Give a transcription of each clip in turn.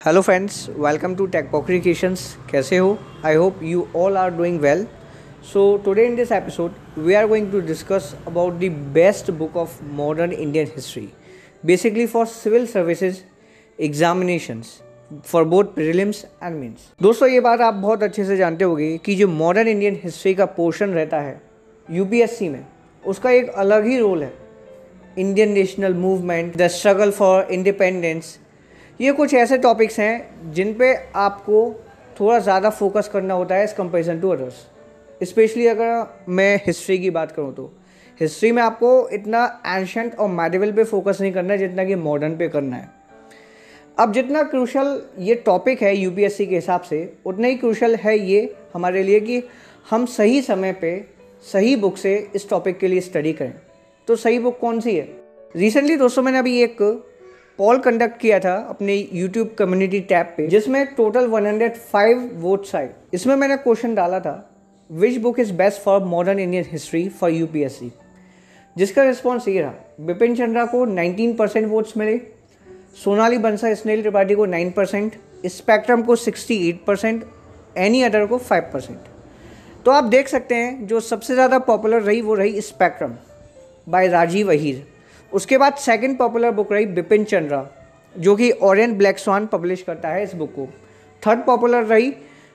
Hello friends, welcome to tech creations. कैसे हो? I hope you all are doing well. So today in this episode we are going to discuss about the best book of modern Indian history, basically for civil services examinations for both prelims and mains. दोस्तों, ये बात आप बहुत अच्छे से जानते होंगे कि जो मॉडर्न इंडियन हिस्ट्री का पोर्शन रहता है यूपीएससी में, उसका एक अलग ही रोल है। Indian national movement, the struggle for independence, ये कुछ ऐसे टॉपिक्स हैं जिन पे आपको थोड़ा ज़्यादा फोकस करना होता है as comparison to others. Specially अगर मैं हिस्ट्री की बात करूँ तो हिस्ट्री में आपको इतना एंशंट और मेडिवल पे फोकस नहीं करना है जितना कि मॉडर्न पे करना है। अब जितना क्रूशल ये टॉपिक है यूपीएससी के हिसाब से, उतना ही क्रूशल है ये हमारे लिए कि हम सही समय पे सही बुक से इस टॉपिक के लिए स्टडी करें। तो सही बुक कौन सी है? रिसेंटली दोस्तों मैंने अभी एक पोल कंडक्ट किया था अपने यूट्यूब कम्युनिटी टैब पे, जिसमें टोटल 105 वोट्स आए। इसमें मैंने क्वेश्चन डाला था, which book is best for modern Indian history for UPSC, जिसका रिस्पॉन्स ये रहा। बिपिन चंद्रा को 19% वोट्स मिले, सोनाली बंसल स्नेल त्रिपाठी को 9%, स्पेक्ट्रम को 68%, एनी अदर को 5%। तो आप देख सकते हैं जो सबसे ज़्यादा पॉपुलर रही वो रही स्पेक्ट्रम बाय राजीव अहीर। उसके बाद सेकंड पॉपुलर बुक रही बिपिन चंद्रा, जो कि ओरिएंट ब्लैक स्वान पब्लिश करता है इस बुक को। थर्ड पॉपुलर रही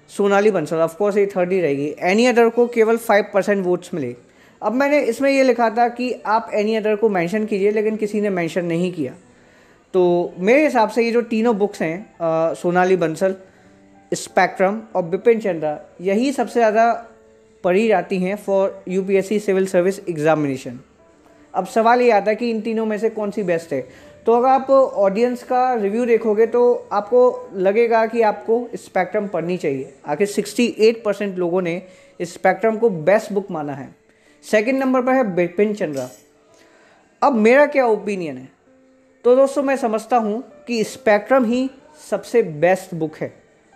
सोनाली बंसल, ऑफकोर्स ये थर्ड ही रहेगी। एनी अदर को केवल 5% वोट्स मिले। अब मैंने इसमें ये लिखा था कि आप एनी अदर को मेंशन कीजिए, लेकिन किसी ने मेंशन नहीं किया। तो मेरे हिसाब से ये जो तीनों बुक्स हैं, सोनाली बंसल, स्पेक्ट्रम और बिपिन चंद्रा, यही सबसे ज़्यादा पढ़ी जाती हैं for UPSC civil service examination. अब सवाल ये आता है कि इन तीनों में से कौन सी बेस्ट है। तो अगर आप ऑडियंस का रिव्यू देखोगे तो आपको लगेगा कि आपको स्पेक्ट्रम पढ़नी चाहिए। आखिर 68% लोगों ने स्पेक्ट्रम को बेस्ट बुक माना है। सेकंड नंबर पर है बिपिन चंद्रा। अब मेरा क्या ओपिनियन है? तो दोस्तों, मैं समझता हूँ कि स्पेक्ट्रम ही सबसे बेस्ट बुक है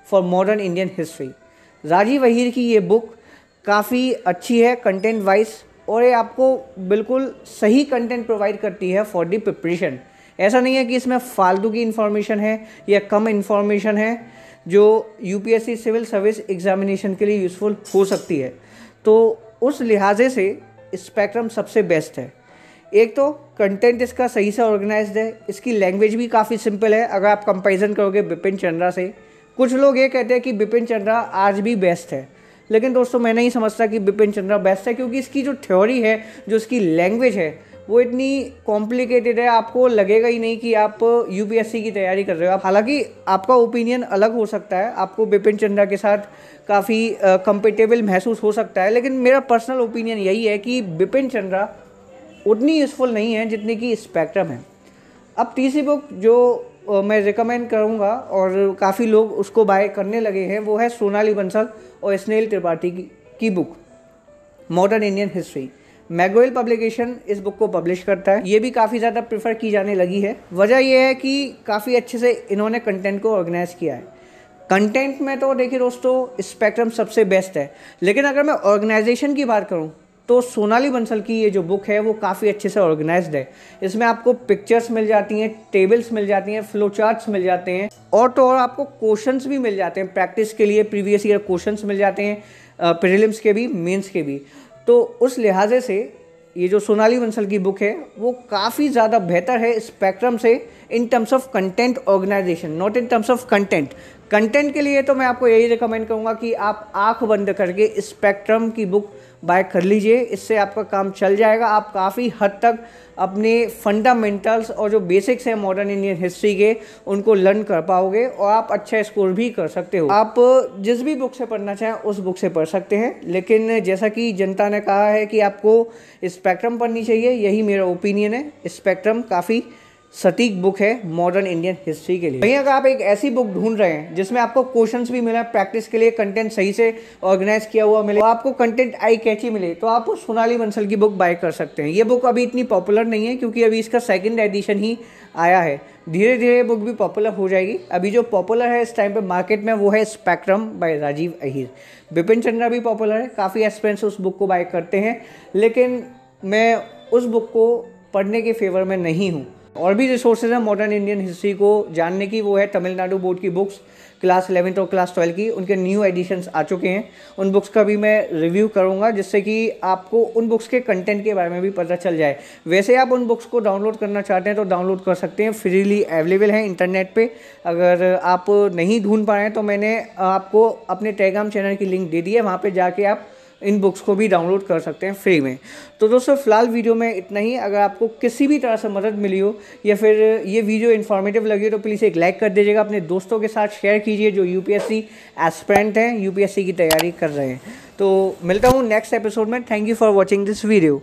for modern Indian history. Rajiv Ahir की ये बुक काफ़ी अच्छी है कंटेंट वाइज, और ये आपको बिल्कुल सही कंटेंट प्रोवाइड करती है फॉर दी प्रिपरेशन। ऐसा नहीं है कि इसमें फालतू की इन्फॉर्मेशन है या कम इन्फॉर्मेशन है जो यूपीएससी सिविल सर्विस एग्जामिनेशन के लिए यूज़फुल हो सकती है। तो उस लिहाजे से स्पेक्ट्रम सबसे बेस्ट है। एक तो कंटेंट इसका सही से ऑर्गेनाइज्ड है, इसकी लैंग्वेज भी काफ़ी सिंपल है अगर आप कंपैरिजन करोगे बिपिन चंद्रा से। कुछ लोग ये कहते हैं कि बिपिन चंद्रा आज भी बेस्ट है, लेकिन दोस्तों मैं नहीं समझता कि बिपिन चंद्रा बेस्ट है, क्योंकि इसकी जो थ्योरी है, जो इसकी लैंग्वेज है, वो इतनी कॉम्प्लिकेटेड है, आपको लगेगा ही नहीं कि आप यूपीएससी की तैयारी कर रहे हो। हालांकि आपका ओपिनियन अलग हो सकता है, आपको बिपिन चंद्रा के साथ काफ़ी कंपेटेबल महसूस हो सकता है, लेकिन मेरा पर्सनल ओपिनियन यही है कि बिपिन चंद्रा उतनी यूज़फुल नहीं है जितनी कि स्पेक्ट्रम है। अब तीसरी बुक जो मैं रिकमेंड करूंगा और काफ़ी लोग उसको बाय करने लगे हैं, वो है सोनाली बंसल और स्नेल त्रिपाठी की book modern Indian history. मैगवेल publication इस बुक को पब्लिश करता है। ये भी काफ़ी ज़्यादा प्रेफर की जाने लगी है। वजह यह है कि काफ़ी अच्छे से इन्होंने कंटेंट को ऑर्गेनाइज किया है। कंटेंट में तो देखिए दोस्तों, स्पेक्ट्रम सबसे बेस्ट है, लेकिन अगर मैं ऑर्गेनाइजेशन की बात करूँ तो सोनाली बंसल की ये जो बुक है वो काफ़ी अच्छे से ऑर्गेनाइज्ड है। इसमें आपको पिक्चर्स मिल जाती हैं, टेबल्स मिल जाती हैं, फ्लो चार्ट्स मिल जाते हैं, और तो और आपको क्वेश्चंस भी मिल जाते हैं प्रैक्टिस के लिए। प्रीवियस ईयर क्वेश्चंस मिल जाते हैं, प्रीलिम्स के भी, मेंस के भी। तो उस लिहाजे से ये जो सोनाली बंसल की बुक है वो काफ़ी ज़्यादा बेहतर है स्पेक्ट्रम से in terms of content organisation, not in terms of content. Content के लिए तो मैं आपको यही रिकमेंड करूँगा कि आप आंख बंद करके स्पेक्ट्रम की बुक बाय कर लीजिए। इससे आपका काम चल जाएगा। आप काफ़ी हद तक अपने फंडामेंटल्स और जो बेसिक्स हैं मॉडर्न इंडियन हिस्ट्री के, उनको लर्न कर पाओगे और आप अच्छा स्कोर भी कर सकते हो। आप जिस भी बुक से पढ़ना चाहें उस बुक से पढ़ सकते हैं, लेकिन जैसा कि जनता ने कहा है कि आपको स्पेक्ट्रम पढ़नी चाहिए, यही मेरा ओपिनियन है। स्पेक्ट्रम काफ़ी सटीक बुक है मॉडर्न इंडियन हिस्ट्री के लिए। वहीं अगर आप एक ऐसी बुक ढूंढ रहे हैं जिसमें आपको क्वेश्चंस भी मिला, प्रैक्टिस के लिए कंटेंट सही से ऑर्गेनाइज किया हुआ मिले, आपको कंटेंट आई कैची मिले, तो आप सोनाली बंसल की बुक बाय कर सकते हैं। ये बुक अभी इतनी पॉपुलर नहीं है क्योंकि अभी इसका सेकंड एडिशन ही आया है। धीरे धीरे बुक भी पॉपुलर हो जाएगी। अभी जो पॉपुलर है इस टाइम पे मार्केट में वो है स्पेक्ट्रम बाय राजीव अहीर। बिपिन चंद्रा भी पॉपुलर है, काफ़ी एस्पिरेंट्स उस बुक को बाय करते हैं, लेकिन मैं उस बुक को पढ़ने के फेवर में नहीं हूँ। और भी रिसोर्सेज हैं मॉडर्न इंडियन हिस्ट्री को जानने की, वो है तमिलनाडु बोर्ड की बुक्स क्लास 11th और क्लास 12 की, उनके न्यू एडिशंस आ चुके हैं। उन बुक्स का भी मैं रिव्यू करूंगा जिससे कि आपको उन बुक्स के कंटेंट के बारे में भी पता चल जाए। वैसे आप उन बुक्स को डाउनलोड करना चाहते हैं तो डाउनलोड कर सकते हैं, फ्रीली अवेलेबल है इंटरनेट पे। अगर आप नहीं ढूंढ पाए हैं तो मैंने आपको अपने टेलीग्राम चैनल की लिंक दे दी है, वहाँ पर जाके आप इन बुक्स को भी डाउनलोड कर सकते हैं फ्री में। तो दोस्तों फिलहाल वीडियो में इतना ही। अगर आपको किसी भी तरह से मदद मिली हो या फिर ये वीडियो इन्फॉर्मेटिव लगी हो तो प्लीज़ एक लाइक कर दीजिएगा, अपने दोस्तों के साथ शेयर कीजिए जो यूपीएससी एस्पिरेंट हैं, यूपीएससी की तैयारी कर रहे हैं। तो मिलता हूँ नेक्स्ट एपिसोड में। Thank you for watching this video.